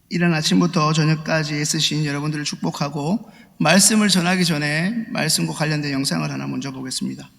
이른 아침부터 저녁까지 애쓰신 여러분들을 축복하고 말씀을 전하기 전에 말씀과 관련된 영상을 하나 먼저 보겠습니다.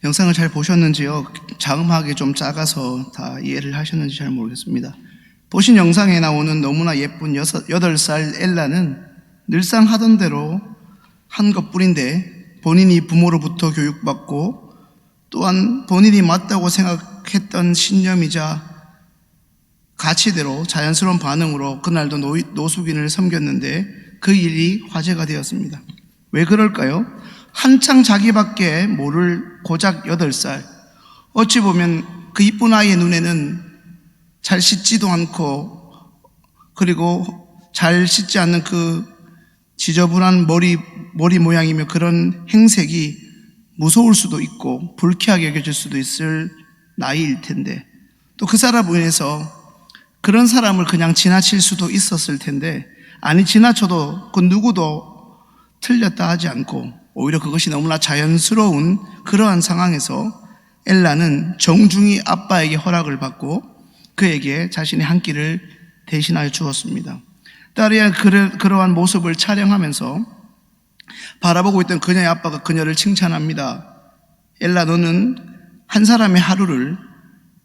영상을 잘 보셨는지요? 자음하기 좀 작아서 다 이해를 하셨는지 잘 모르겠습니다. 보신 영상에 나오는 너무나 예쁜 8살 엘라는 늘상 하던 대로 한 것뿐인데 본인이 부모로부터 교육받고 또한 본인이 맞다고 생각했던 신념이자 가치대로 자연스러운 반응으로 그날도 노숙인을 섬겼는데 그 일이 화제가 되었습니다. 왜 그럴까요? 한창 자기밖에 모를 고작 8살, 어찌 보면 그 이쁜 아이의 눈에는 잘 씻지도 않고 그리고 잘 씻지 않는 그 지저분한 머리 모양이며 그런 행색이 무서울 수도 있고 불쾌하게 여겨질 수도 있을 나이일 텐데, 또 그 사람으로 인해서 그런 사람을 그냥 지나칠 수도 있었을 텐데, 아니 지나쳐도 그 누구도 틀렸다 하지 않고 오히려 그것이 너무나 자연스러운 그러한 상황에서 엘라는 정중히 아빠에게 허락을 받고 그에게 자신의 한 끼를 대신하여 주었습니다. 딸이 그러한 모습을 촬영하면서 바라보고 있던 그녀의 아빠가 그녀를 칭찬합니다. 엘라, 너는 한 사람의 하루를,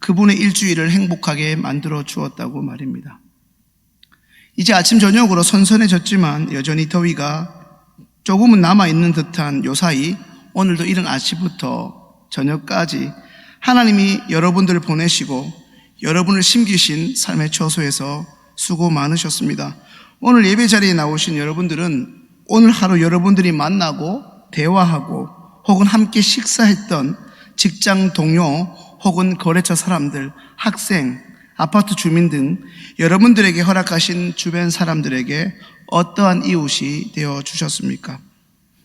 그분의 일주일을 행복하게 만들어 주었다고 말입니다. 이제 아침 저녁으로 선선해졌지만 여전히 더위가 조금은 남아있는 듯한 요 사이 오늘도 이른 아침부터 저녁까지 하나님이 여러분들을 보내시고 여러분을 심기신 삶의 처소에서 수고 많으셨습니다. 오늘 예배 자리에 나오신 여러분들은 오늘 하루 여러분들이 만나고 대화하고 혹은 함께 식사했던 직장 동료 혹은 거래처 사람들, 학생, 아파트 주민 등 여러분들에게 허락하신 주변 사람들에게 어떠한 이웃이 되어 주셨습니까?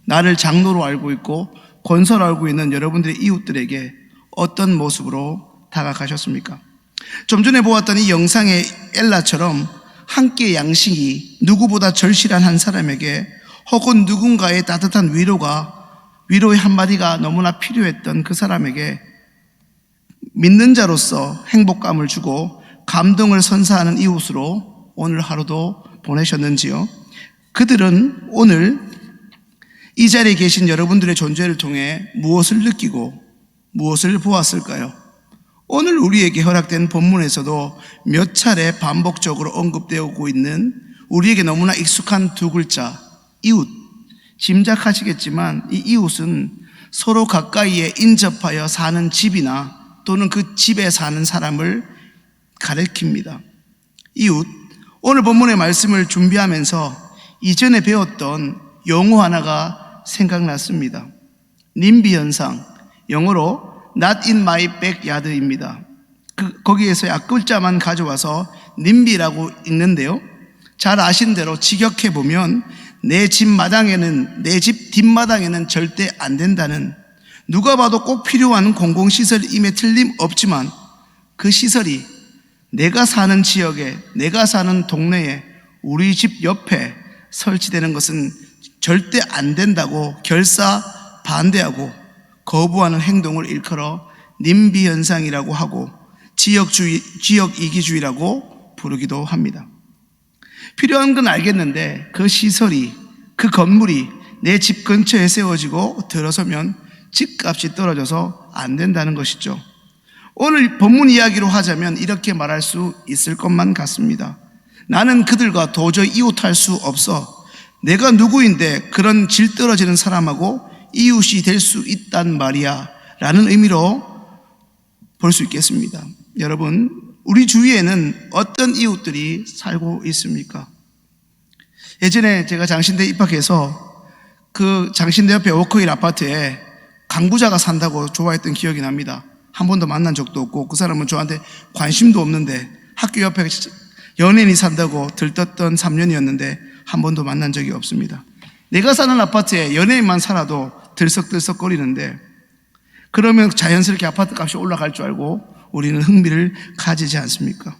나를 장로로 알고 있고 권서로 알고 있는 여러분들의 이웃들에게 어떤 모습으로 다가가셨습니까? 좀 전에 보았던 이 영상의 엘라처럼 함께 양식이 누구보다 절실한 한 사람에게 혹은 누군가의 따뜻한 위로의 한마디가 너무나 필요했던 그 사람에게 믿는 자로서 행복감을 주고 감동을 선사하는 이웃으로 오늘 하루도 보내셨는지요? 그들은 오늘 이 자리에 계신 여러분들의 존재를 통해 무엇을 느끼고 무엇을 보았을까요? 오늘 우리에게 허락된 본문에서도 몇 차례 반복적으로 언급되고 있는 우리에게 너무나 익숙한 두 글자, 이웃. 짐작하시겠지만 이 이웃은 서로 가까이에 인접하여 사는 집이나 또는 그 집에 사는 사람을 가리킵니다. 이웃. 오늘 본문의 말씀을 준비하면서 이전에 배웠던 용어 하나가 생각났습니다. 님비 현상, 영어로 Not in my backyard입니다. 거기에서 앞글자만 가져와서 님비라고 읽는데요, 잘 아신 대로 직역해보면 내 집 마당에는, 내 집 뒷마당에는 절대 안 된다는, 누가 봐도 꼭 필요한 공공시설임에 틀림없지만 그 시설이 내가 사는 지역에, 내가 사는 동네에, 우리 집 옆에 설치되는 것은 절대 안 된다고 결사 반대하고 거부하는 행동을 일컬어 님비 현상이라고 하고 지역 이기주의라고 부르기도 합니다. 필요한 건 알겠는데 그 시설이, 그 건물이 내 집 근처에 세워지고 들어서면 집값이 떨어져서 안 된다는 것이죠. 오늘 본문 이야기로 하자면 이렇게 말할 수 있을 것만 같습니다. 나는 그들과 도저히 이웃할 수 없어. 내가 누구인데 그런 질 떨어지는 사람하고 이웃이 될 수 있단 말이야 라는 의미로 볼 수 있겠습니다. 여러분, 우리 주위에는 어떤 이웃들이 살고 있습니까? 예전에 제가 장신대 입학해서 그 장신대 옆에 워커힐 아파트에 강부자가 산다고 좋아했던 기억이 납니다. 한 번도 만난 적도 없고 그 사람은 저한테 관심도 없는데 학교 옆에 연예인이 산다고 들떴던 3년이었는데 한 번도 만난 적이 없습니다. 내가 사는 아파트에 연예인만 살아도 들썩들썩거리는데 그러면 자연스럽게 아파트 값이 올라갈 줄 알고 우리는 흥미를 가지지 않습니까?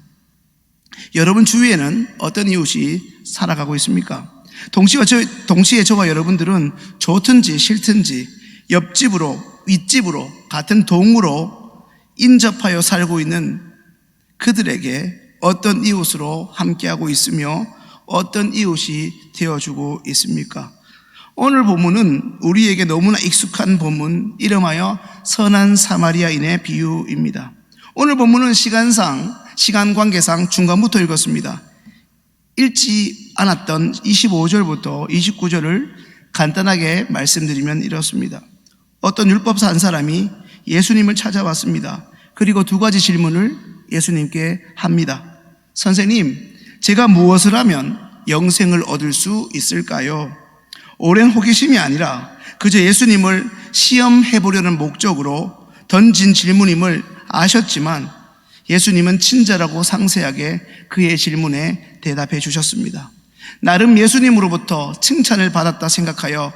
여러분 주위에는 어떤 이웃이 살아가고 있습니까? 동시에 저와 여러분들은 좋든지 싫든지 옆집으로, 윗집으로, 같은 동으로 인접하여 살고 있는 그들에게 어떤 이웃으로 함께하고 있으며 어떤 이웃이 되어주고 있습니까? 오늘 본문은 우리에게 너무나 익숙한 본문, 이름하여 선한 사마리아인의 비유입니다. 오늘 본문은 시간 관계상 중간부터 읽었습니다. 읽지 않았던 25절부터 29절을 간단하게 말씀드리면 이렇습니다. 어떤 율법사 한 사람이 예수님을 찾아왔습니다. 그리고 두 가지 질문을 예수님께 합니다. 선생님, 제가 무엇을 하면 영생을 얻을 수 있을까요? 오랜 호기심이 아니라 그저 예수님을 시험해 보려는 목적으로 던진 질문임을 아셨지만 예수님은 친절하고 상세하게 그의 질문에 대답해 주셨습니다. 나름 예수님으로부터 칭찬을 받았다 생각하여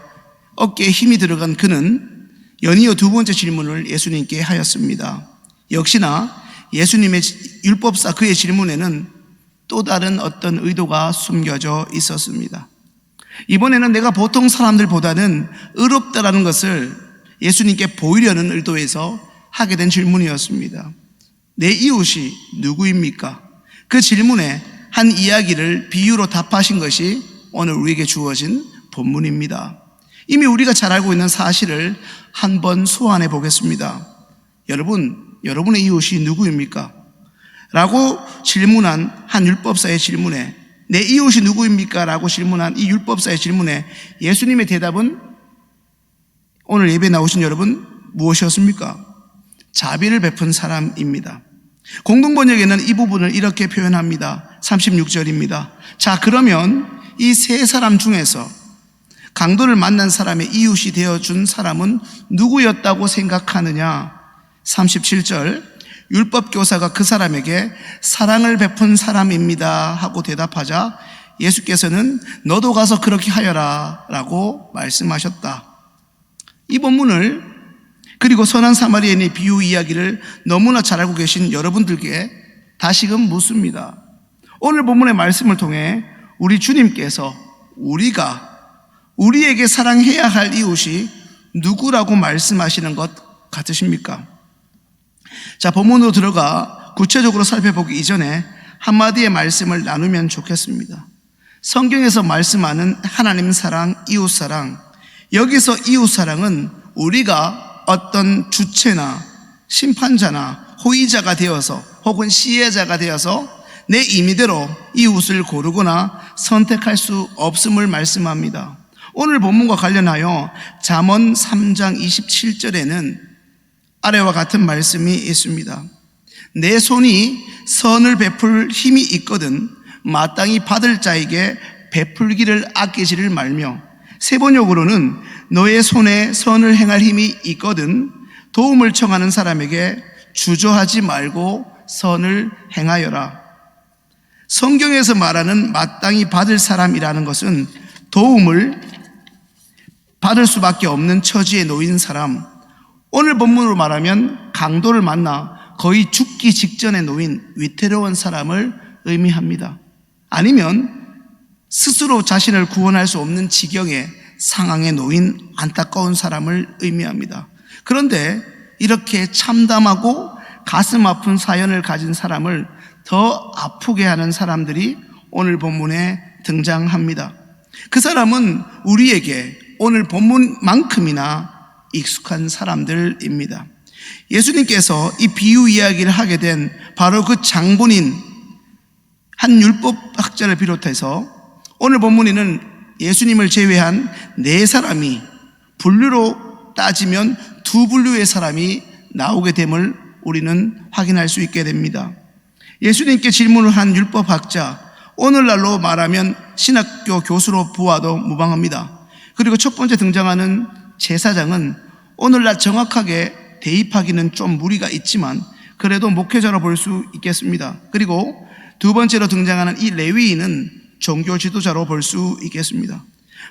어깨에 힘이 들어간 그는 연이어 두 번째 질문을 예수님께 하였습니다. 역시나 예수님의 율법사 그의 질문에는 또 다른 어떤 의도가 숨겨져 있었습니다. 이번에는 내가 보통 사람들보다는 의롭다라는 것을 예수님께 보이려는 의도에서 하게 된 질문이었습니다. 내 이웃이 누구입니까? 그 질문에 한 이야기를 비유로 답하신 것이 오늘 우리에게 주어진 본문입니다. 이미 우리가 잘 알고 있는 사실을 한번 소환해 보겠습니다. 여러분의 이웃이 누구입니까? 라고 질문한 한 율법사의 질문에, 내 이웃이 누구입니까? 라고 질문한 이 율법사의 질문에 예수님의 대답은 오늘 예배에 나오신 여러분 무엇이었습니까? 자비를 베푼 사람입니다. 공동번역에는 이 부분을 이렇게 표현합니다. 36절입니다. 자, 그러면 이 세 사람 중에서 강도를 만난 사람의 이웃이 되어준 사람은 누구였다고 생각하느냐? 37절, 율법교사가 그 사람에게 사랑을 베푼 사람입니다 하고 대답하자 예수께서는 너도 가서 그렇게 하여라 라고 말씀하셨다. 이 본문을, 그리고 선한 사마리아인의 비유 이야기를 너무나 잘 알고 계신 여러분들께 다시금 묻습니다. 오늘 본문의 말씀을 통해 우리 주님께서 우리에게 사랑해야 할 이웃이 누구라고 말씀하시는 것 같으십니까? 자, 본문으로 들어가 구체적으로 살펴보기 이전에 한마디의 말씀을 나누면 좋겠습니다. 성경에서 말씀하는 하나님 사랑, 이웃 사랑, 여기서 이웃 사랑은 우리가 어떤 주체나 심판자나 호의자가 되어서 혹은 시혜자가 되어서 내 임의대로 이웃을 고르거나 선택할 수 없음을 말씀합니다. 오늘 본문과 관련하여 잠언 3장 27절에는 아래와 같은 말씀이 있습니다. 내 손이 선을 베풀 힘이 있거든 마땅히 받을 자에게 베풀기를 아끼지를 말며, 세 번역으로는 너의 손에 선을 행할 힘이 있거든 도움을 청하는 사람에게 주저하지 말고 선을 행하여라. 성경에서 말하는 마땅히 받을 사람이라는 것은 도움을 받을 수밖에 없는 처지에 놓인 사람, 오늘 본문으로 말하면 강도를 만나 거의 죽기 직전에 놓인 위태로운 사람을 의미합니다. 아니면 스스로 자신을 구원할 수 없는 지경의 상황에 놓인 안타까운 사람을 의미합니다. 그런데 이렇게 참담하고 가슴 아픈 사연을 가진 사람을 더 아프게 하는 사람들이 오늘 본문에 등장합니다. 그 사람은 우리에게 오늘 본문만큼이나 익숙한 사람들입니다. 예수님께서 이 비유 이야기를 하게 된 바로 그 장본인 한 율법학자를 비롯해서 오늘 본문에는 예수님을 제외한 네 사람이, 분류로 따지면 두 분류의 사람이 나오게 됨을 우리는 확인할 수 있게 됩니다. 예수님께 질문을 한 율법학자, 오늘날로 말하면 신학교 교수로 보아도 무방합니다. 그리고 첫 번째 등장하는 제사장은 오늘날 정확하게 대입하기는 좀 무리가 있지만 그래도 목회자로 볼 수 있겠습니다. 그리고 두 번째로 등장하는 이 레위인은 종교 지도자로 볼 수 있겠습니다.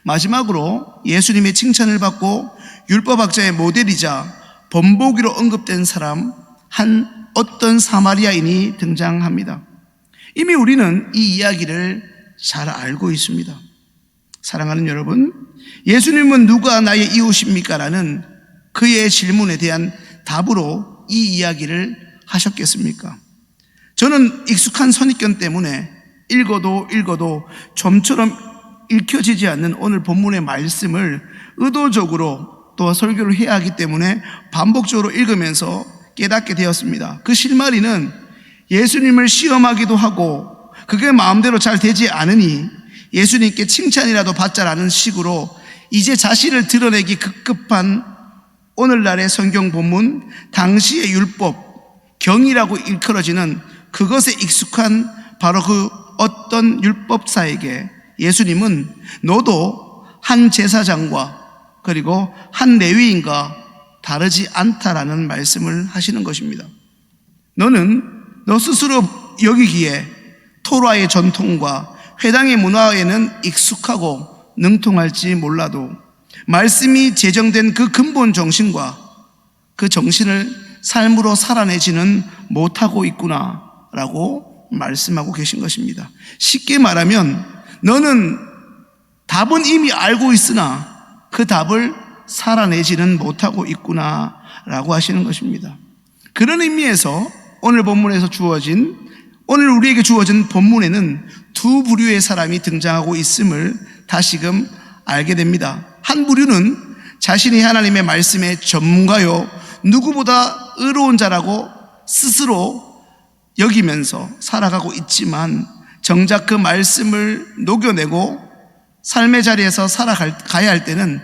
마지막으로 예수님의 칭찬을 받고 율법학자의 모델이자 본보기로 언급된 사람, 한 어떤 사마리아인이 등장합니다. 이미 우리는 이 이야기를 잘 알고 있습니다. 사랑하는 여러분, 예수님은 누가 나의 이웃입니까? 라는 그의 질문에 대한 답으로 이 이야기를 하셨겠습니까? 저는 익숙한 선입견 때문에 읽어도 좀처럼 읽혀지지 않는 오늘 본문의 말씀을 의도적으로 또 설교를 해야 하기 때문에 반복적으로 읽으면서 깨닫게 되었습니다. 그 실마리는 예수님을 시험하기도 하고 그게 마음대로 잘 되지 않으니 예수님께 칭찬이라도 받자라는 식으로 이제 자신을 드러내기 급급한 오늘날의 성경 본문, 당시의 율법, 경이라고 일컬어지는 그것에 익숙한 바로 그 어떤 율법사에게 예수님은 너도 한 제사장과 그리고 한 레위인과 다르지 않다라는 말씀을 하시는 것입니다. 너는 너 스스로 여기기에 토라의 전통과 회당의 문화에는 익숙하고 능통할지 몰라도 말씀이 제정된 그 근본 정신과 그 정신을 삶으로 살아내지는 못하고 있구나 라고 말씀하고 계신 것입니다. 쉽게 말하면 너는 답은 이미 알고 있으나 그 답을 살아내지는 못하고 있구나 라고 하시는 것입니다. 그런 의미에서 오늘 본문에서 오늘 우리에게 주어진 본문에는 두 부류의 사람이 등장하고 있음을 다시금 알게 됩니다. 한 부류는 자신이 하나님의 말씀의 전문가요, 누구보다 의로운 자라고 스스로 여기면서 살아가고 있지만 정작 그 말씀을 녹여내고 삶의 자리에서 살아가야 할 때는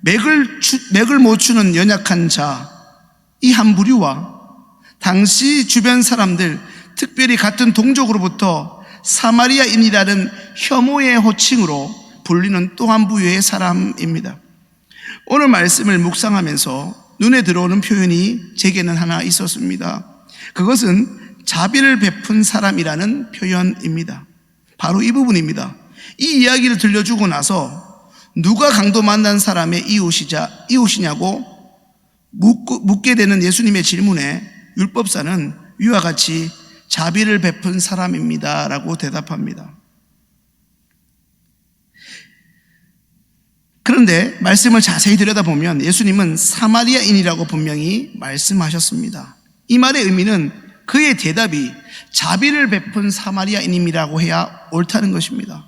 맥을 못 추는 연약한 자, 이 한 부류와 당시 주변 사람들, 특별히 같은 동족으로부터 사마리아인이라는 혐오의 호칭으로 불리는 또 한 부류의 사람입니다. 오늘 말씀을 묵상하면서 눈에 들어오는 표현이 제게는 하나 있었습니다. 그것은 자비를 베푼 사람이라는 표현입니다. 바로 이 부분입니다. 이 이야기를 들려주고 나서 누가 강도 만난 사람의 이웃이냐고 묻게 되는 예수님의 질문에 율법사는 위와 같이 자비를 베푼 사람입니다 라고 대답합니다. 그런데 말씀을 자세히 들여다보면 예수님은 사마리아인이라고 분명히 말씀하셨습니다. 이 말의 의미는 그의 대답이 자비를 베푼 사마리아인임이라고 해야 옳다는 것입니다.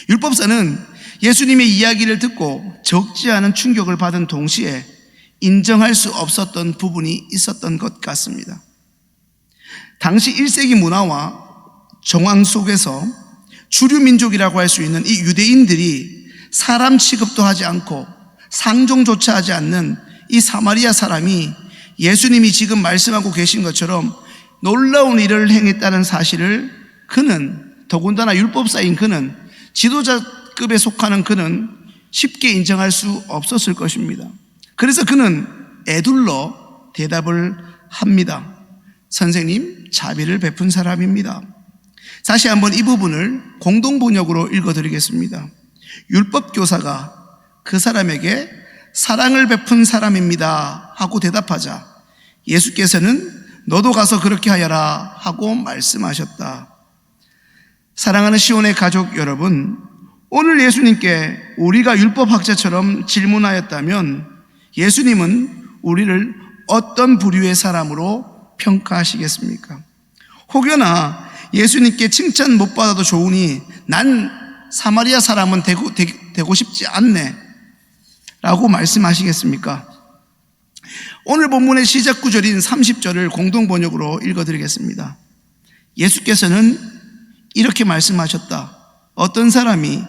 율법사는 예수님의 이야기를 듣고 적지 않은 충격을 받은 동시에 인정할 수 없었던 부분이 있었던 것 같습니다. 당시 1세기 문화와 정황 속에서 주류 민족이라고 할 수 있는 이 유대인들이 사람 취급도 하지 않고 상종조차 하지 않는 이 사마리아 사람이 예수님이 지금 말씀하고 계신 것처럼 놀라운 일을 행했다는 사실을 그는, 더군다나 율법사인 그는, 지도자급에 속하는 그는 쉽게 인정할 수 없었을 것입니다. 그래서 그는 애둘러 대답을 합니다. 선생님, 자비를 베푼 사람입니다. 다시 한번 이 부분을 공동번역으로 읽어드리겠습니다. 율법교사가 그 사람에게 사랑을 베푼 사람입니다 하고 대답하자 예수께서는 너도 가서 그렇게 하여라 하고 말씀하셨다. 사랑하는 시온의 가족 여러분, 오늘 예수님께 우리가 율법학자처럼 질문하였다면 예수님은 우리를 어떤 부류의 사람으로 평가하시겠습니까? 혹여나 예수님께 칭찬 못 받아도 좋으니 난 사마리아 사람은 되고 싶지 않네 라고 말씀하시겠습니까? 오늘 본문의 시작 구절인 30절을 공동번역으로 읽어드리겠습니다. 예수께서는 이렇게 말씀하셨다. 어떤 사람이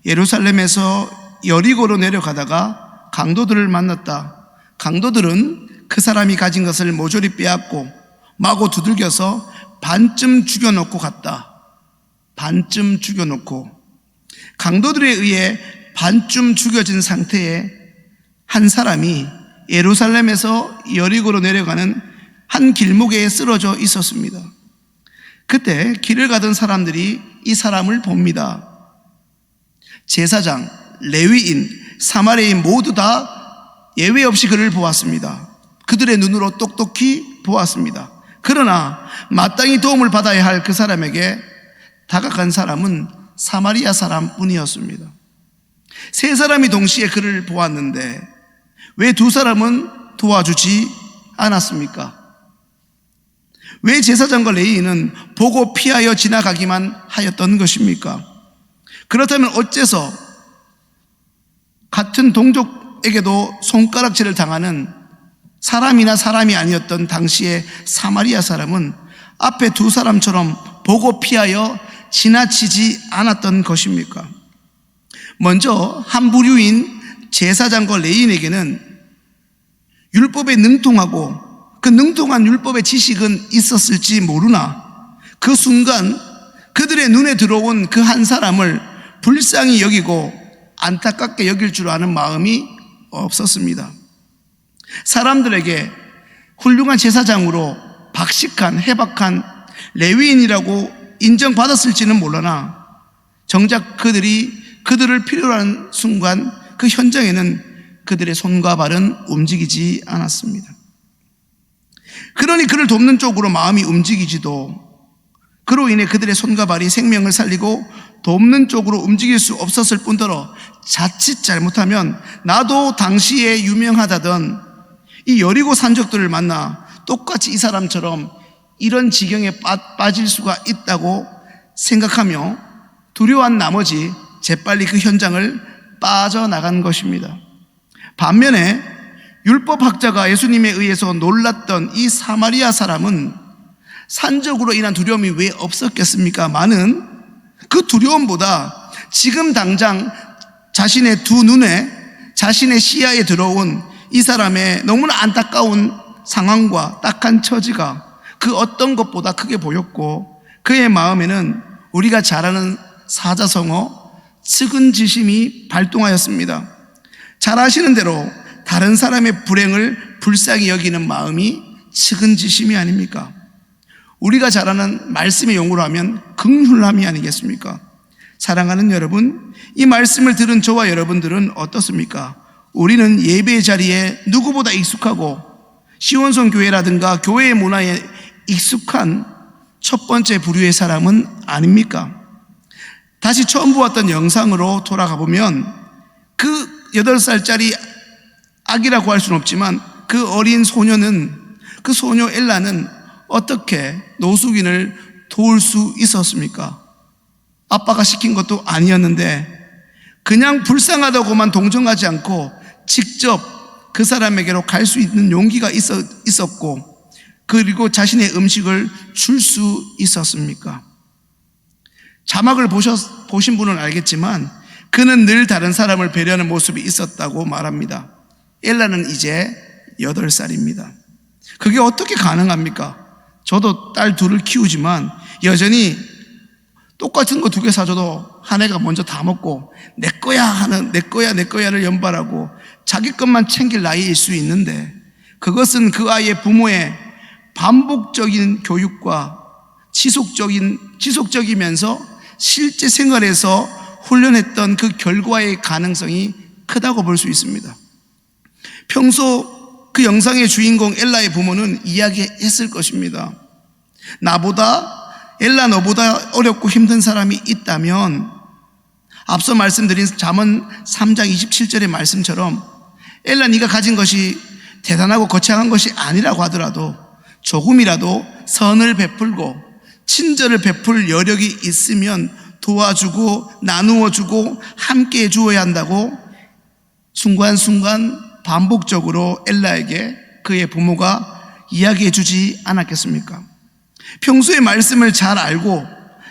예루살렘에서 여리고로 내려가다가 강도들을 만났다. 강도들은 그 사람이 가진 것을 모조리 빼앗고 마구 두들겨서 반쯤 죽여놓고 갔다. 반쯤 죽여놓고 강도들에 의해 반쯤 죽여진 상태에 한 사람이 예루살렘에서 여리고로 내려가는 한 길목에 쓰러져 있었습니다. 그때 길을 가던 사람들이 이 사람을 봅니다. 제사장, 레위인, 사마리아인 모두 다 예외 없이 그를 보았습니다. 그들의 눈으로 똑똑히 보았습니다. 그러나 마땅히 도움을 받아야 할 그 사람에게 다가간 사람은 사마리아 사람뿐이었습니다. 세 사람이 동시에 그를 보았는데 왜 두 사람은 도와주지 않았습니까? 왜 제사장과 레위인은 보고 피하여 지나가기만 하였던 것입니까? 그렇다면 어째서 같은 동족에게도 손가락질을 당하는 사람이나 사람이 아니었던 당시의 사마리아 사람은 앞에 두 사람처럼 보고 피하여 지나치지 않았던 것입니까? 먼저 한 부류인 제사장과 레위인에게는 율법에 능통하고 그 능통한 율법의 지식은 있었을지 모르나 그 순간 그들의 눈에 들어온 그 한 사람을 불쌍히 여기고 안타깝게 여길 줄 아는 마음이 없었습니다. 사람들에게 훌륭한 제사장으로 박식한 해박한 레위인이라고 인정받았을지는 몰라나 정작 그들을 필요로 하는 순간 그 현장에는 그들의 손과 발은 움직이지 않았습니다. 그러니 그를 돕는 쪽으로 마음이 움직이지도 그로 인해 그들의 손과 발이 생명을 살리고 돕는 쪽으로 움직일 수 없었을 뿐더러 자칫 잘못하면 나도 당시에 유명하다던 이 여리고 산적들을 만나 똑같이 이 사람처럼 이런 지경에 빠질 수가 있다고 생각하며 두려워한 나머지 재빨리 그 현장을 빠져나간 것입니다. 반면에 율법학자가 예수님에 의해서 놀랐던 이 사마리아 사람은 산적으로 인한 두려움이 왜 없었겠습니까? 많은 그 두려움보다 지금 당장 자신의 두 눈에 자신의 시야에 들어온 이 사람의 너무나 안타까운 상황과 딱한 처지가 그 어떤 것보다 크게 보였고, 그의 마음에는 우리가 잘 아는 사자성어 측은지심이 발동하였습니다. 잘 아시는 대로 다른 사람의 불행을 불쌍히 여기는 마음이 측은지심이 아닙니까? 우리가 잘 아는 말씀의 용어로 하면 긍휼함이 아니겠습니까? 사랑하는 여러분, 이 말씀을 들은 저와 여러분들은 어떻습니까? 우리는 예배의 자리에 누구보다 익숙하고 시원성 교회라든가 교회의 문화에 익숙한 첫 번째 부류의 사람은 아닙니까? 다시 처음 보았던 영상으로 돌아가 보면 그 8살짜리 아기라고 할 수는 없지만 그 어린 소녀는, 그 소녀 엘라는 어떻게 노숙인을 도울 수 있었습니까? 아빠가 시킨 것도 아니었는데 그냥 불쌍하다고만 동정하지 않고 직접 그 사람에게로 갈 수 있는 용기가 있었고, 그리고 자신의 음식을 줄 수 있었습니까? 자막을 보신 분은 알겠지만 그는 늘 다른 사람을 배려하는 모습이 있었다고 말합니다. 엘라는 이제 8살입니다. 그게 어떻게 가능합니까? 저도 딸 둘을 키우지만 여전히 똑같은 거 2개 사줘도 한 애가 먼저 다 먹고 내 거야 하는 내 거야를 연발하고 자기 것만 챙길 나이일 수 있는데, 그것은 그 아이의 부모의 반복적인 교육과 지속적이면서 실제 생활에서 훈련했던 그 결과의 가능성이 크다고 볼 수 있습니다. 평소 그 영상의 주인공 엘라의 부모는 이야기했을 것입니다. 엘라 너보다 어렵고 힘든 사람이 있다면, 앞서 말씀드린 잠언 3장 27절의 말씀처럼 엘라 네가 가진 것이 대단하고 거창한 것이 아니라고 하더라도 조금이라도 선을 베풀고 친절을 베풀 여력이 있으면 도와주고 나누어주고 함께 해주어야 한다고 순간순간 반복적으로 엘라에게 그의 부모가 이야기해 주지 않았겠습니까? 평소에 말씀을 잘 알고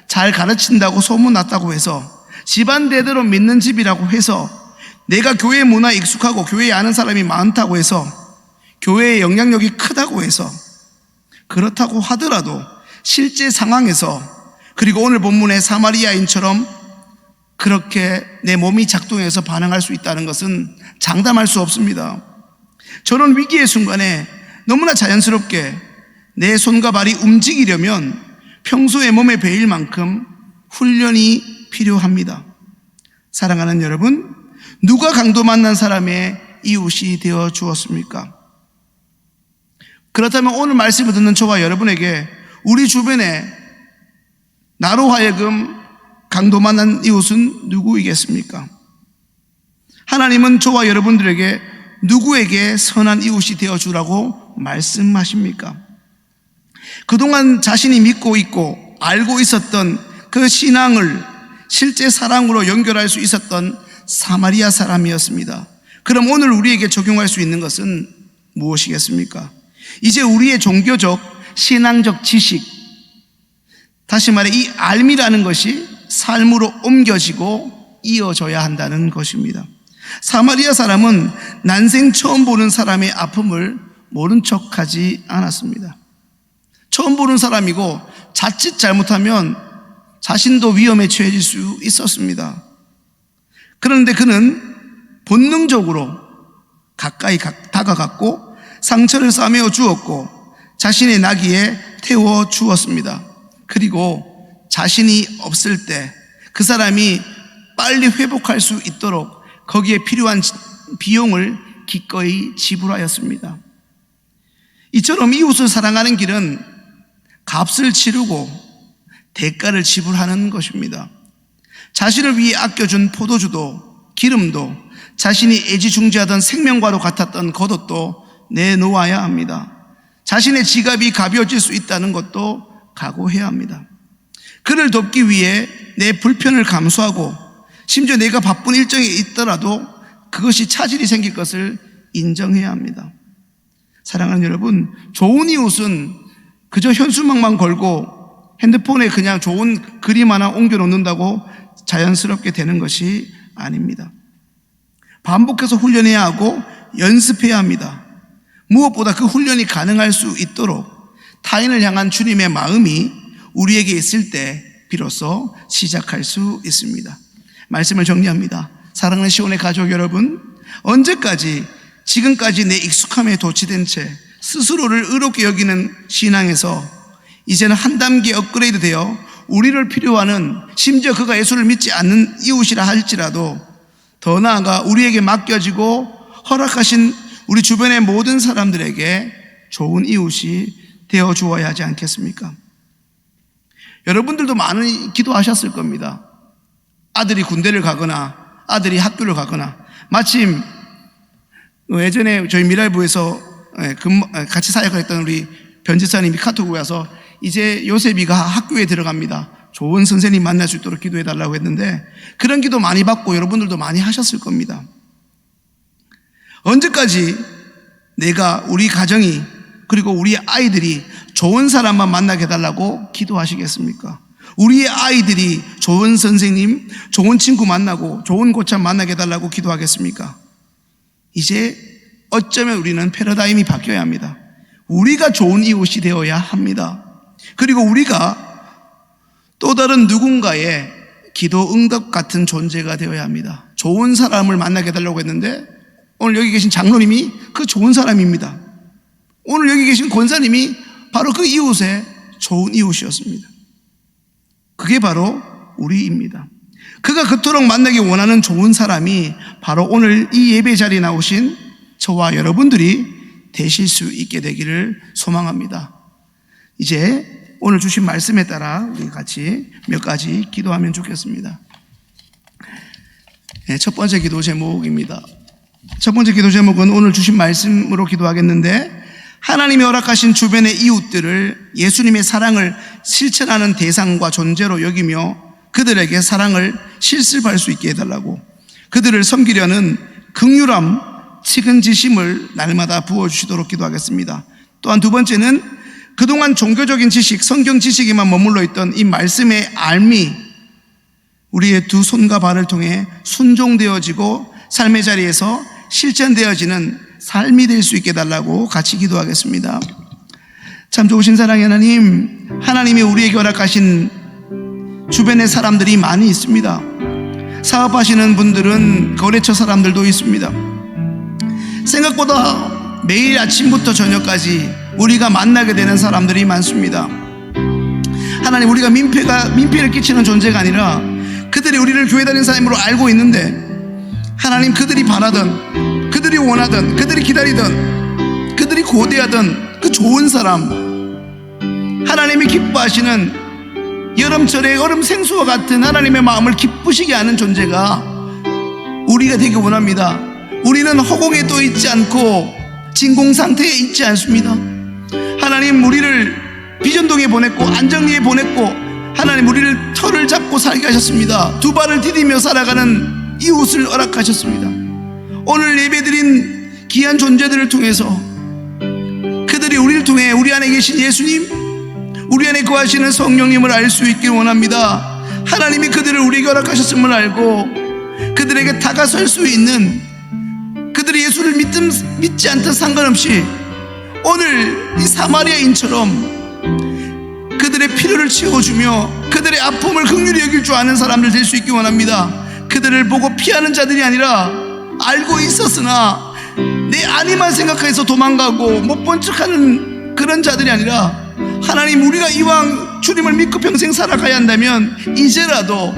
잘 가르친다고 소문났다고 해서, 집안 대대로 믿는 집이라고 해서, 내가 교회 문화에 익숙하고 교회에 아는 사람이 많다고 해서, 교회의 영향력이 크다고 해서, 그렇다고 하더라도 실제 상황에서, 그리고 오늘 본문의 사마리아인처럼 그렇게 내 몸이 작동해서 반응할 수 있다는 것은 장담할 수 없습니다. 저런 위기의 순간에 너무나 자연스럽게 내 손과 발이 움직이려면 평소에 몸에 배일 만큼 훈련이 필요합니다. 사랑하는 여러분, 누가 강도 만난 사람의 이웃이 되어 주었습니까? 그렇다면 오늘 말씀을 듣는 저와 여러분에게 우리 주변에 나로 하여금 강도 만난 이웃은 누구이겠습니까? 하나님은 저와 여러분들에게 누구에게 선한 이웃이 되어주라고 말씀하십니까? 그동안 자신이 믿고 있고 알고 있었던 그 신앙을 실제 사랑으로 연결할 수 있었던 사마리아 사람이었습니다. 그럼 오늘 우리에게 적용할 수 있는 것은 무엇이겠습니까? 이제 우리의 종교적, 신앙적 지식, 다시 말해 이 알미라는 것이 삶으로 옮겨지고 이어져야 한다는 것입니다. 사마리아 사람은 난생 처음 보는 사람의 아픔을 모른 척하지 않았습니다. 처음 보는 사람이고 자칫 잘못하면 자신도 위험에 처해질 수 있었습니다. 그런데 그는 본능적으로 가까이 다가갔고 상처를 싸매어 주었고 자신의 나귀에 태워 주었습니다. 그리고 자신이 없을 때 그 사람이 빨리 회복할 수 있도록 거기에 필요한 비용을 기꺼이 지불하였습니다. 이처럼 이웃을 사랑하는 길은 값을 치르고 대가를 지불하는 것입니다. 자신을 위해 아껴준 포도주도 기름도 자신이 애지중지하던 생명과도 같았던 겉옷도 내놓아야 합니다. 자신의 지갑이 가벼워질 수 있다는 것도 각오해야 합니다. 그를 돕기 위해 내 불편을 감수하고 심지어 내가 바쁜 일정에 있더라도 그것이 차질이 생길 것을 인정해야 합니다. 사랑하는 여러분, 좋은 이웃은 그저 현수막만 걸고 핸드폰에 그냥 좋은 그림 하나 옮겨놓는다고 자연스럽게 되는 것이 아닙니다. 반복해서 훈련해야 하고 연습해야 합니다. 무엇보다 그 훈련이 가능할 수 있도록 타인을 향한 주님의 마음이 우리에게 있을 때 비로소 시작할 수 있습니다. 말씀을 정리합니다. 사랑하는 시온의 가족 여러분, 언제까지 지금까지 내 익숙함에 도취된 채 스스로를 의롭게 여기는 신앙에서 이제는 한 단계 업그레이드 되어 우리를 필요하는, 심지어 그가 예수를 믿지 않는 이웃이라 할지라도 더 나아가 우리에게 맡겨지고 허락하신 우리 주변의 모든 사람들에게 좋은 이웃이 되어 주어야 하지 않겠습니까? 여러분들도 많이 기도하셨을 겁니다. 아들이 군대를 가거나 아들이 학교를 가거나, 마침 예전에 저희 미랄부에서 같이 사역했던 우리 변지사님이 카톡을 와서 이제 요셉이가 학교에 들어갑니다. 좋은 선생님 만날 수 있도록 기도해달라고 했는데, 그런 기도 많이 받고 여러분들도 많이 하셨을 겁니다. 언제까지 내가, 우리 가정이, 그리고 우리 아이들이 좋은 사람만 만나게 해달라고 기도하시겠습니까? 우리의 아이들이 좋은 선생님, 좋은 친구 만나고 좋은 고참 만나게 해달라고 기도하겠습니까? 이제 어쩌면 우리는 패러다임이 바뀌어야 합니다. 우리가 좋은 이웃이 되어야 합니다. 그리고 우리가 또 다른 누군가의 기도 응답 같은 존재가 되어야 합니다. 좋은 사람을 만나게 해달라고 했는데 오늘 여기 계신 장로님이 그 좋은 사람입니다. 오늘 여기 계신 권사님이 바로 그 이웃의 좋은 이웃이었습니다. 그게 바로 우리입니다. 그가 그토록 만나기 원하는 좋은 사람이 바로 오늘 이 예배 자리에 나오신 저와 여러분들이 되실 수 있게 되기를 소망합니다. 이제 오늘 주신 말씀에 따라 우리 같이 몇 가지 기도하면 좋겠습니다. 첫 번째 기도 제목입니다. 첫 번째 기도 제목은 오늘 주신 말씀으로 기도하겠는데, 하나님이 허락하신 주변의 이웃들을 예수님의 사랑을 실천하는 대상과 존재로 여기며 그들에게 사랑을 실습할 수 있게 해달라고, 그들을 섬기려는 긍휼함, 측은지심을 날마다 부어주시도록 기도하겠습니다. 또한 두 번째는 그동안 종교적인 지식, 성경 지식에만 머물러 있던 이 말씀의 알미, 우리의 두 손과 발을 통해 순종되어지고 삶의 자리에서 실천되어지는 삶이 될 수 있게 해달라고 같이 기도하겠습니다. 참 좋으신 사랑의 하나님, 하나님이 우리에게 허락하신 주변의 사람들이 많이 있습니다. 사업하시는 분들은 거래처 사람들도 있습니다. 생각보다 매일 아침부터 저녁까지 우리가 만나게 되는 사람들이 많습니다. 하나님, 우리가 민폐를 끼치는 존재가 아니라 그들이 우리를 교회 다니는 사람으로 알고 있는데, 하나님, 그들이 바라던, 그들이 원하던, 그들이 기다리던, 그들이 고대하던 그 좋은 사람, 하나님이 기뻐하시는 여름철의 얼음 생수와 같은 하나님의 마음을 기쁘시게 하는 존재가 우리가 되기 원합니다. 우리는 허공에 떠 있지 않고 진공 상태에 있지 않습니다. 하나님, 우리를 비전동에 보냈고 안정리에 보냈고, 하나님, 우리를 털을 잡고 살게 하셨습니다. 두 발을 디디며 살아가는 이웃을 허락하셨습니다. 오늘 예배드린 귀한 존재들을 통해서 그들이 우리를 통해 우리 안에 계신 예수님, 우리 안에 거하시는 성령님을 알 수 있길 원합니다. 하나님이 그들을 우리에게 허락하셨음을 알고 그들에게 다가설 수 있는, 그들이 예수를 믿지 않든 상관없이 오늘 이 사마리아인처럼 그들의 필요를 채워주며 그들의 아픔을 긍휼히 여길 줄 아는 사람들 될 수 있길 원합니다. 그들을 보고 피하는 자들이 아니라 알고 있었으나 내 아니만 생각해서 도망가고 못 본 척하는 그런 자들이 아니라, 하나님, 우리가 이왕 주님을 믿고 평생 살아가야 한다면 이제라도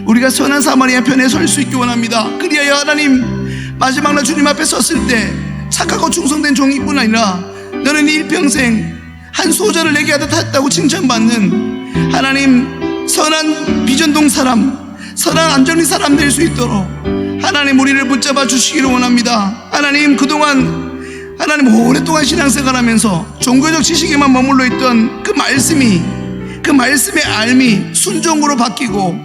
우리가 선한 사마리아 편에 설 수 있기 원합니다. 그리하여 하나님, 마지막 날 주님 앞에 섰을 때 착하고 충성된 종이뿐 아니라 너는 일평생 한 소절을 내게 하듯 했다고 칭찬받는 하나님, 선한 비전동 사람, 선한 안정리 사람 될 수 있도록 하나님, 우리를 붙잡아 주시기를 원합니다. 하나님, 그동안 하나님 오랫동안 신앙생활하면서 종교적 지식에만 머물러 있던 그 말씀이, 그 말씀의 알미 순종으로 바뀌고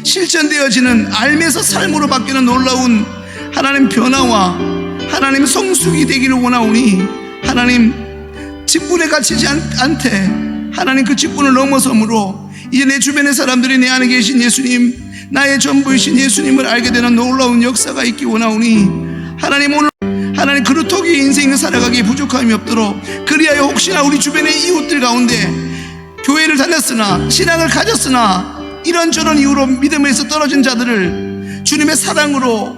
실천되어지는 알미에서 삶으로 바뀌는 놀라운 하나님 변화와 하나님 성숙이 되기를 원하오니, 하나님, 직분에 갇히지 않되 하나님 그 직분을 넘어섬으로 이제 내 주변의 사람들이 내 안에 계신 예수님, 나의 전부이신 예수님을 알게 되는 놀라운 역사가 있기 원하오니, 하나님, 오늘 하나님 그루터기 인생을 살아가기에 부족함이 없도록, 그리하여 혹시나 우리 주변의 이웃들 가운데 교회를 다녔으나 신앙을 가졌으나 이런저런 이유로 믿음에서 떨어진 자들을 주님의 사랑으로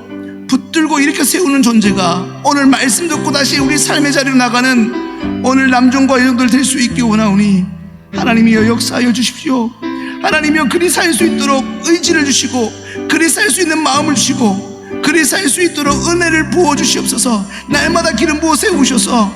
붙들고 일으켜 세우는 존재가 오늘 말씀 듣고 다시 우리 삶의 자리로 나가는 오늘 남종과 여종들 될 수 있게 원하오니 하나님이여 역사하여 주십시오. 하나님이여 그리 살 수 있도록 의지를 주시고, 그리 살 수 있는 마음을 주시고, 그리 살 수 있도록 은혜를 부어 주시옵소서. 날마다 기름 부어 세우셔서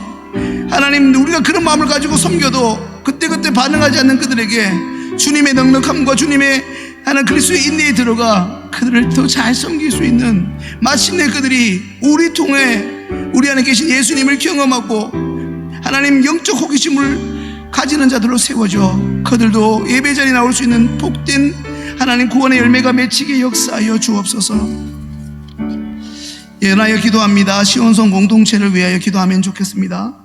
하나님, 우리가 그런 마음을 가지고 섬겨도 그때그때 반응하지 않는 그들에게 주님의 넉넉함과 주님의 하나님 그리스도의 인내에 들어가 그들을 더 잘 섬길 수 있는, 마침내 그들이 우리 통해 우리 안에 계신 예수님을 경험하고 하나님 영적 호기심을 가지는 자들로 세워져 그들도 예배자리에 나올 수 있는 복된 하나님 구원의 열매가 맺히게 역사하여 주옵소서. 예언하여 기도합니다. 시온성 공동체를 위하여 기도하면 좋겠습니다.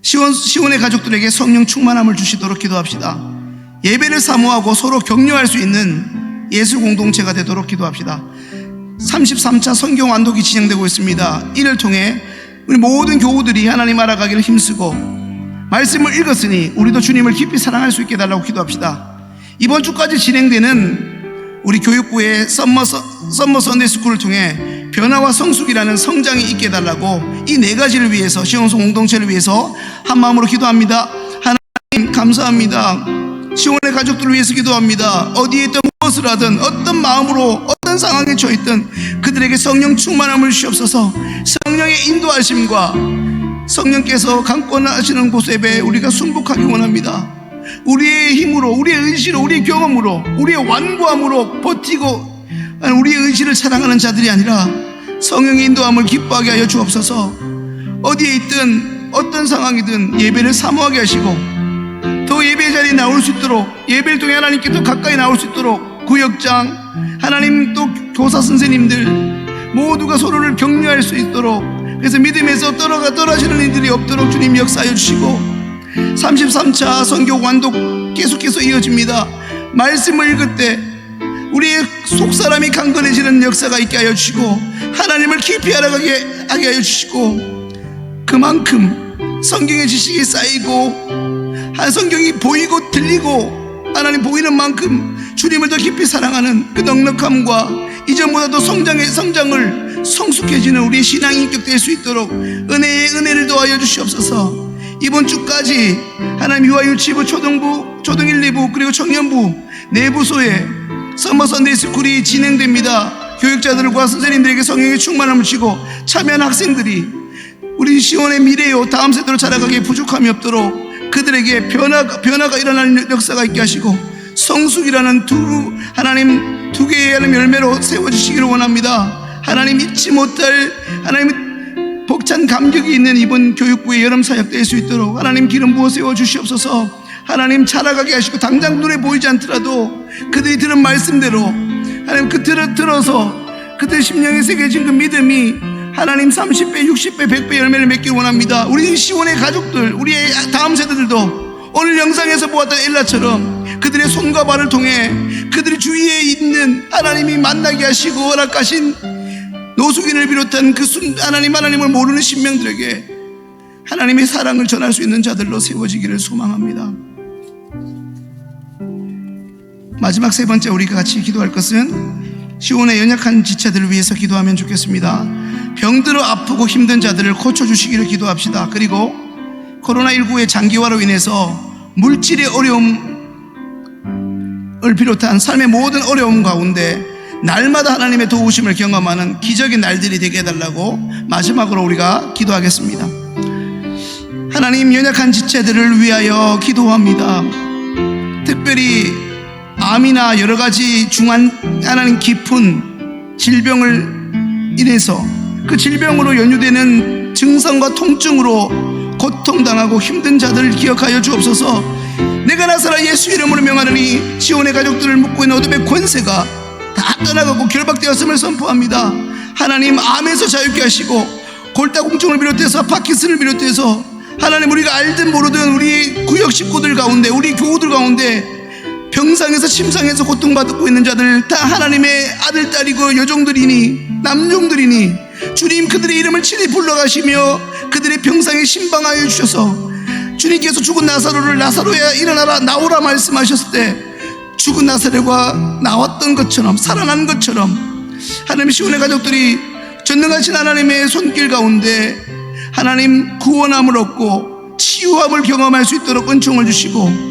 시온의 가족들에게 성령 충만함을 주시도록 기도합시다. 예배를 사모하고 서로 격려할 수 있는 예수 공동체가 되도록 기도합시다. 33차 성경 완독이 진행되고 있습니다. 이를 통해 우리 모든 교우들이 하나님 알아가기를 힘쓰고 말씀을 읽었으니 우리도 주님을 깊이 사랑할 수 있게 해달라고 기도합시다. 이번 주까지 진행되는 우리 교육부의 썸머 선데이 스쿨을 통해 변화와 성숙이라는 성장이 있게 해달라고 이 네 가지를 위해서, 시온성 공동체를 위해서 한 마음으로 기도합니다. 하나님 감사합니다. 시온의 가족들을 위해서 기도합니다. 어디에 있든 무엇을 하든 어떤 마음으로 어떤 상황에 처했든 그들에게 성령 충만함을 주시옵소서. 성령의 인도하심과 성령께서 강권하시는 곳에 우리가 순복하기 원합니다. 우리의 힘으로, 우리의 의지로, 우리의 경험으로, 우리의 완고함으로 버티고 우리의 의지를 사랑하는 자들이 아니라 성령의 인도함을 기뻐하게 하여 주옵소서. 어디에 있든 어떤 상황이든 예배를 사모하게 하시고 더 예배 자리에 나올 수 있도록, 예배를 통해 하나님께 더 가까이 나올 수 있도록 구역장, 하나님 또 교사 선생님들 모두가 서로를 격려할 수 있도록, 그래서 믿음에서 떨어지는 이들이 없도록 주님 역사하여 주시고, 33차 성경 완독 계속해서 이어집니다. 말씀을 읽을 때 우리의 속사람이 강건해지는 역사가 있게 하여 주시고 하나님을 깊이 알아가게 하게 하여 주시고, 그만큼 성경의 지식이 쌓이고 성경이 보이고 들리고 하나님 보이는 만큼 주님을 더 깊이 사랑하는 그 넉넉함과 이전보다도 성장을 성숙해지는 우리의 신앙이 인격될 수 있도록 은혜의 은혜를 더하여 주시옵소서. 이번 주까지 하나님 유아유치부, 초등부, 초등 1, 2부 그리고 청년부 네 부소에 서머 선데이 스쿨이 진행됩니다. 교육자들과 선생님들에게 성령의 충만함을 주시고 참여한 학생들이 우리 시온의 미래요 다음 세대로 자라가기에 부족함이 없도록 그들에게 변화가 일어나는 역사가 있게 하시고 성숙이라는 두 개의 열매로 세워주시기를 원합니다. 하나님 잊지 못할 하나님 벅찬 감격이 있는 이번 교육부의 여름 사역 될 수 있도록 하나님 기름 부어 세워 주시옵소서. 하나님 자라가게 하시고 당장 눈에 보이지 않더라도 그들이 들은 말씀대로 하나님 들어서 그들 심령에 새겨진 그 믿음이 하나님 30배, 60배, 100배 열매를 맺기를 원합니다. 우리 시온의 가족들, 우리의 다음 세대들도 오늘 영상에서 보았던 엘라처럼 그들의 손과 발을 통해 그들의 주위에 있는 하나님이 만나게 하시고 허락하신 노숙인을 비롯한 그 하나님을 모르는 신명들에게 하나님의 사랑을 전할 수 있는 자들로 세워지기를 소망합니다. 마지막 세 번째 우리가 같이 기도할 것은 시온의 연약한 지체들을 위해서 기도하면 좋겠습니다. 병들어 아프고 힘든 자들을 고쳐주시기를 기도합시다. 그리고 코로나19의 장기화로 인해서 물질의 어려움을 비롯한 삶의 모든 어려움 가운데 날마다 하나님의 도우심을 경험하는 기적의 날들이 되게 해달라고 마지막으로 우리가 기도하겠습니다. 하나님, 연약한 지체들을 위하여 기도합니다. 특별히 암이나 여러가지 중한 하나님 깊은 질병을 인해서 그 질병으로 연유되는 증상과 통증으로 고통당하고 힘든 자들을 기억하여 주옵소서. 내가 나사라 예수 이름으로 명하노니 시온의 가족들을 묶고 있는 어둠의 권세가 다 떠나가고 결박되었음을 선포합니다. 하나님, 암에서 자유케 하시고 골다공증을 비롯해서 파킨슨을 비롯해서 하나님, 우리가 알든 모르든 우리 구역 식구들 가운데, 우리 교우들 가운데 병상에서 침상에서 고통받고 있는 자들 다 하나님의 아들, 딸이고 여종들이니 남종들이니 주님, 그들의 이름을 친히 불러가시며 그들의 병상에 신방하여 주셔서 주님께서 죽은 나사로를 나사로야 일어나라 나오라 말씀하셨을 때 죽은 나사로가 나왔던 것처럼 살아난 것처럼 하나님, 시온의 가족들이 전능하신 하나님의 손길 가운데 하나님 구원함을 얻고 치유함을 경험할 수 있도록 은총을 주시고,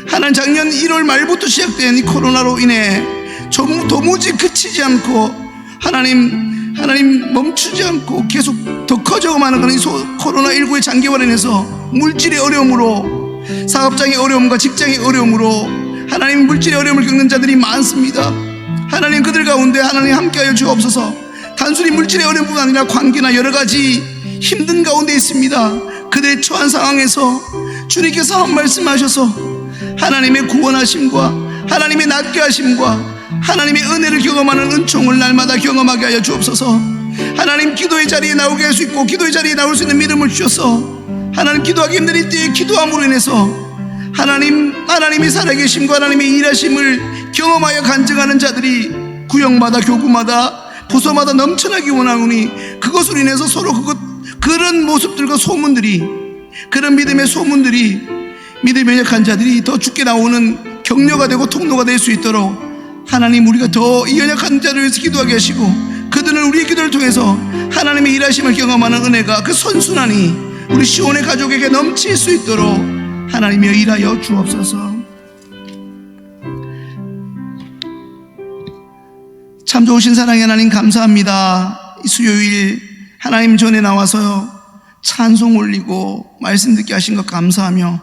하나님 작년 1월 말부터 시작된 이 코로나로 인해 도무지 그치지 않고 하나님 멈추지 않고 계속 더 커져가는 그런 이 코로나19의 장기화로 인해서 물질의 어려움으로, 사업장의 어려움과 직장의 어려움으로 하나님 물질의 어려움을 겪는 자들이 많습니다. 하나님, 그들 가운데 하나님 함께하여 주옵소서. 단순히 물질의 어려움뿐 아니라 관계나 여러가지 힘든 가운데 있습니다. 그들의 처한 상황에서 주님께서 한 말씀하셔서 하나님의 구원하심과 하나님의 낫게 하심과 하나님의 은혜를 경험하는 은총을 날마다 경험하게 하여 주옵소서. 하나님, 기도의 자리에 나오게 할 수 있고 기도의 자리에 나올 수 있는 믿음을 주셔서 하나님, 기도하기 힘든 이때에 기도함으로 인해서 하나님이 살아계심과 하나님의 일하심을 경험하여 간증하는 자들이 구역마다 교구마다 부서마다 넘쳐나기 원하오니, 그것으로 인해서 서로 그런 모습들과 소문들이, 그런 믿음의 소문들이 믿음의 약한 자들이 더 죽게 나오는 격려가 되고 통로가 될 수 있도록 하나님, 우리가 더 이 연약한 자를 위해서 기도하게 하시고 그들은 우리의 기도를 통해서 하나님의 일하심을 경험하는 은혜가 그 선순환이 우리 시온의 가족에게 넘칠 수 있도록 하나님이여 일하여 주옵소서. 참 좋으신 사랑의 하나님, 감사합니다. 이 수요일 하나님 전에 나와서 찬송 올리고 말씀 듣게 하신 것 감사하며,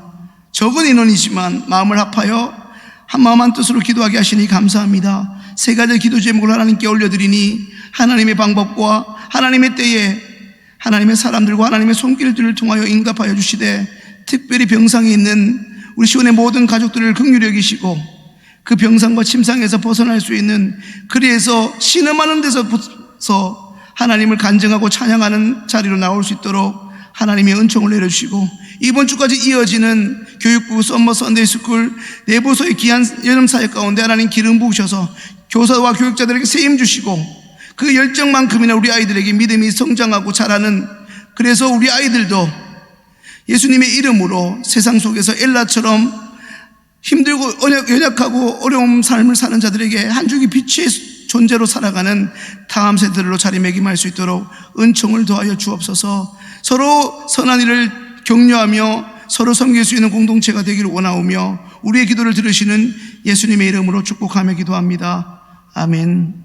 적은 인원이지만 마음을 합하여 한마음 한뜻으로 기도하게 하시니 감사합니다. 세 가지 기도 제목을 하나님께 올려드리니 하나님의 방법과 하나님의 때에 하나님의 사람들과 하나님의 손길들을 통하여 응답하여 주시되, 특별히 병상에 있는 우리 시온의 모든 가족들을 긍휼히 여기시고 그 병상과 침상에서 벗어날 수 있는, 그리해서 신음하는 데서부터 하나님을 간증하고 찬양하는 자리로 나올 수 있도록 하나님의 은총을 내려주시고, 이번 주까지 이어지는 교육부 썸머 선데이 스쿨 내부소의 귀한 여름사역 가운데 하나님 기름 부으셔서 교사와 교육자들에게 세임 주시고, 그 열정만큼이나 우리 아이들에게 믿음이 성장하고 자라는, 그래서 우리 아이들도 예수님의 이름으로 세상 속에서 엘라처럼 힘들고 연약하고 어려운 삶을 사는 자들에게 한 줄기 빛의 존재로 살아가는 다음 세대들로 자리매김할 수 있도록 은총을 더하여 주옵소서. 서로 선한 일을 격려하며 서로 섬길 수 있는 공동체가 되기를 원하오며 우리의 기도를 들으시는 예수님의 이름으로 축복하며 기도합니다. 아멘.